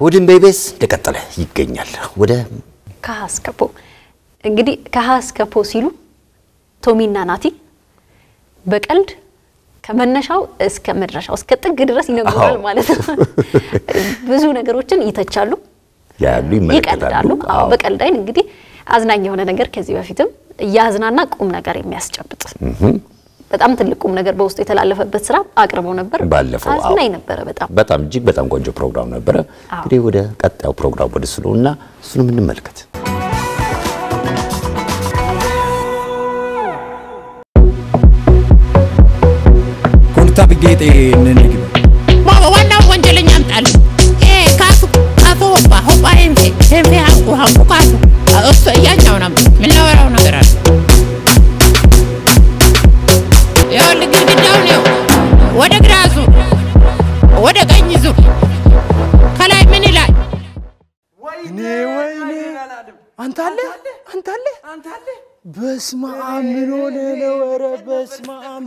ወድን ቤቤስ ተከተለ ይገኛል ወደ ካስከፖ እንግዲህ ካስከፖ ሲሉ ቶሚና ናቲ በቀልድ ከመነሻው እስከ መድረሻው እስከ ጥግ ድረስ ይነግሩናል ማለት ነው ብዙ ነገሮችን ይተቻሉ ያሉ ይመለከታሉ በቀልድ አይን እንግዲህ አዝናኝ የሆነ ነገር ከዚህ በፊትም ያዝናና ቁም ነገር የሚያስጨብጥ በጣም ትልቁም ነገር በውስጡ የተላለፈበት ስራ አቅርቦ ነበር አዝናኝ ነበር በጣም እጅግ በጣም ቆንጆ ፕሮግራም ነበር እንግዲህ ወደ ቀጣዩ ፕሮግራም ወደ ስለውና እሱንም እንመልከት ኮንታ ቢጌጤ ነንግ ማማ ዋናው ወንጀለኛ አምጣል ካፉ ሆባ ሄምፌ አንቁ ካፉ እሱ ያኛው ነው ምን ነው ነገር አለ ያው ለግድግዳው ነው ወደ ግራሱ ወደ ቀኝ ዙ ከላይ ምን ይላል ወይኔ አንታለ በስማም ምን ሆነ ነው ኧረ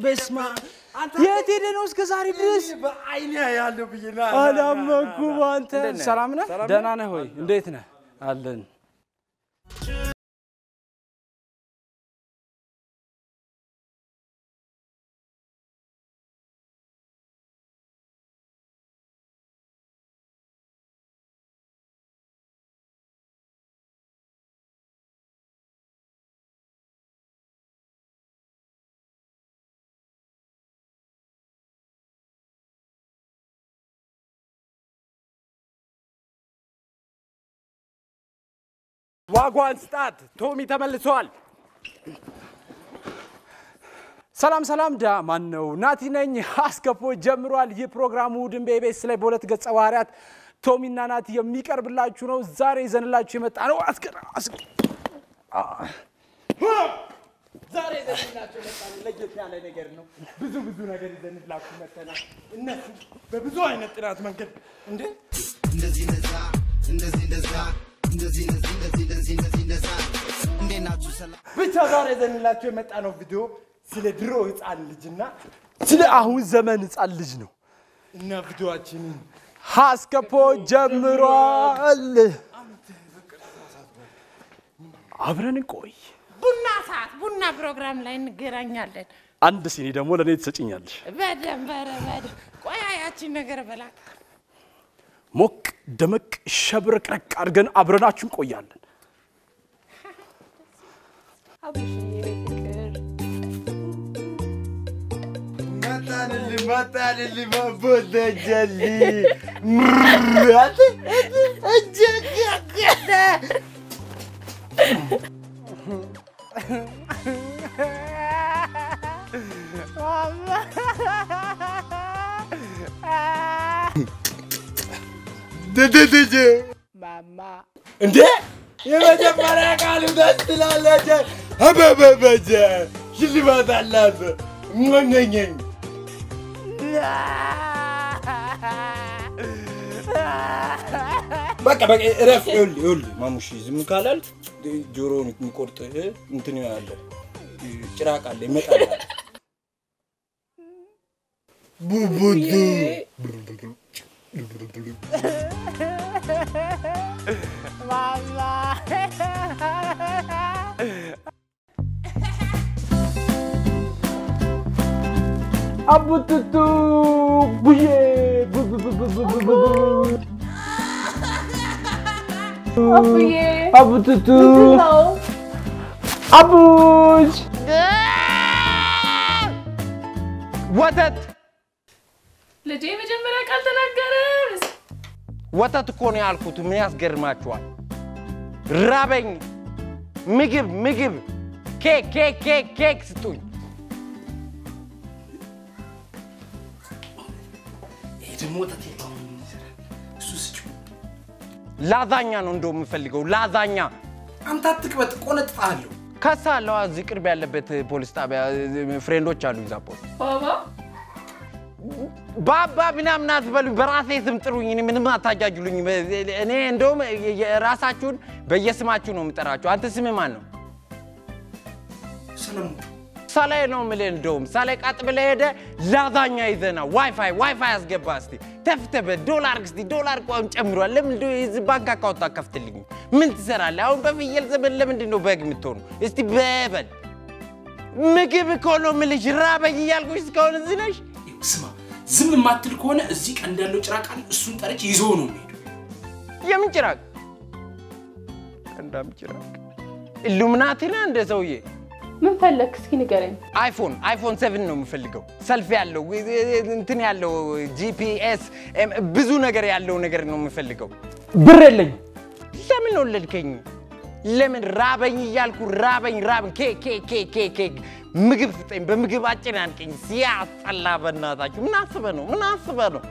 በስማ የት ሄደ ነው እስከ ዛሬ ድረስ በአይኔ ያለው ብዬና አላመንኩም አንተ ሰላም ነህ ደህና ነህ ወይ እንዴት ነህ አለን ዋጓን ስጣት ቶሚ ተመልሷል ሰላም ዳ ማን ነው ናቲ ነኝ አስከፖ ጀምሯል ይህ ፕሮግራሙ ድን ቤቤስ ላይ በሁለት ገጸ ባህሪያት ቶሚና ናቲ የሚቀርብላችሁ ነው ዛሬ ይዘንላችሁ የመጣ ነው ዛሬ ይዘንላችሁ የመጣ ነው ለየት ያለ ነገር ነው ብዙ ነገር ይዘንላችሁ መጥተናል እነሱ በብዙ አይነት ጥራት መንገድ እንደዚህ እንደናችሁ ሰላም ብቻ ዛሬ ይዘንላችሁ የመጣ ነው ቪዲዮ ስለ ድሮ ህፃን ልጅና ስለ አሁን ዘመን ህፃን ልጅ ነው እና ቪዲዮአችንን አስከፖ ጀምሯል አብረን ቆይ ቡና ፕሮግራም ላይ እንገናኛለን አንድ ሲኒ ደግሞ ለኔ ተሰጪኛለሽ በደም ቆያያችን ነገር በላት ሞቅ ደመቅ ሸብረቅረቅ አድርገን አብረናችን ቆያለን መጣልልኝ ማቦደጀሊ ምራት እጀገደ ደደደጀ ማማ እንዴ የመጀመሪያ ቃሉ ደስ ትላለች አበበበጀ ሽልማት አላት ምንነኝ በቃ እረፍ ይኸውልህ ማሙሽ ዝም ካላል ጆሮውን የሚቆርጥ እንትን ያለ ጭራቅ አለ ይመጣል ቡቡዱ ማማ አቡቱቱ ቡዬ አቡቱቱ አቡጅ ወተት ልጄ መጀመሪያ ቃል ተናገረ ወተት እኮ ነው ያልኩት ምን ያስገርማችኋል ራበኝ ምግብ ኬክ ስጡኝ ወተት ላዛኛ ነው እንደው የምፈልገው ላዛኛ አንተ አትቅበጥ ቆነጥፋለሁ ከሳለው እዚህ ቅርብ ያለበት ፖሊስ ጣቢያ ፍሬንዶች አሉ ዛፖል ባባ ምናምን አትበሉ በራሴ ስም ጥሩኝ ምንም አታጃጅሉኝ እኔ እንደውም ራሳችሁን በየስማችሁ ነው የምጠራችሁ አንተ ስም ማን ነው ሳላይ ነው ምለን ዶም ሳላይ ቃጥ ብለ ሄደ ላዛኛ ይዘና ዋይፋይ ያስገባ እስቲ ተፍተበ ዶላር እስቲ ዶላር ቋም ጨምሯል ለምን እንደዚህ ባንክ አካውንት አከፍትልኝ ምን ትሰራለህ አሁን በፍየል ዘመን ለምንድን ነው በግ የምትሆኑ እስቲ በበል ምግብ ኮሎ ምልሽ ራበኝ ያልኩሽ እስካሁን እዚህ ነሽ ስማ ዝም ማትል ከሆነ እዚህ ቀን እንዳለው ጭራቃል እሱን ጠረች ይዞ ነው የሚሄዱ የምን ጭራቅ እንዳም ጭራቅ ኢሉሚናቲና እንደ ሰውዬ ምን ፈለክ እስኪ ንገረኝ አይፎን 7 ነው የምፈልገው ሰልፍ ያለው እንትን ያለው ጂፒኤስ ብዙ ነገር ያለው ነገር ነው የምፈልገው ብር የለኝ ለምን ወለድከኝ ለምን ራበኝ ይያልኩ ራበኝ ኬ ምግብ ፍጠኝ በምግብ አጭናንቀኝ ሲያጣላ በእናታችሁ ምን አስበህ ነው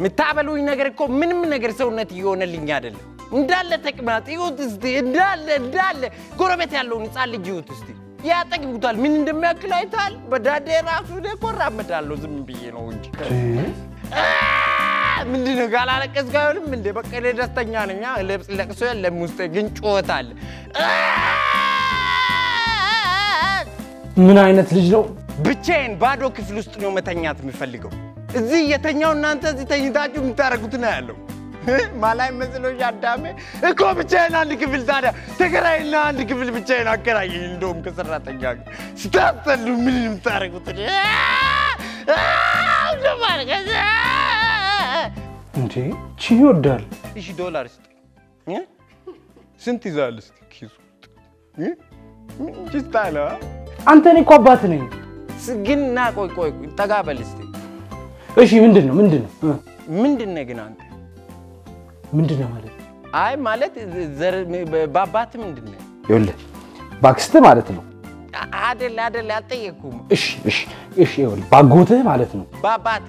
ምታበሉኝ ነገር እኮ ምንም ነገር ሰውነት ይሆነልኝ አይደለም እንዳለ ተቅማጥ ይሁት እስቲ እንዳለ ጎረቤት ያለው ንጻል ልጅ ይሁት እስቲ ያጠግቡታል ምን እንደሚያክል አይታል በዳዴ ራሱ ለቆራመዳለው ዝም ብዬ ነው እንጂ ምንድነው ጋላለቀስ ጋርም እንደ በቃ ደስተኛ ነኝ ለቅሶ የለም ውስጥ ግን ጮታል ምን አይነት ልጅ ነው ብቻዬን ባዶ ክፍል ውስጥ ነው መተኛት የምፈልገው እዚህ የተኛው እናንተ እዚህ ተኝታችሁ ምታረጉት ነው ያለው ማላይ መስሎ ያዳሜ እኮ ብቻዬን አንድ ክፍል ታዲያ ተከራይና አንድ ክፍል ብቻዬን አከራየኝ እንደውም ከሰራተኛ ስታስተሉ ምን ምታረጉት እንዴ ቺ ይወዳል እሺ ዶላር ስንት ይዛል እስቲ ኪሱ ምን ጅስታላ አንተ ነህ እኮ አባት ነኝ ግን ቆይ ተጋበል እስቲ እሺ ምንድነው ምንድነው ግን አንተ ምንድነው ማለት አይ ማለት ባባት ምንድነው ይኸውልህ ባክስት ማለት ነው አይደል አልጠየኩም እሺ ይኸውልህ ባጎትህ ማለት ነው ባባት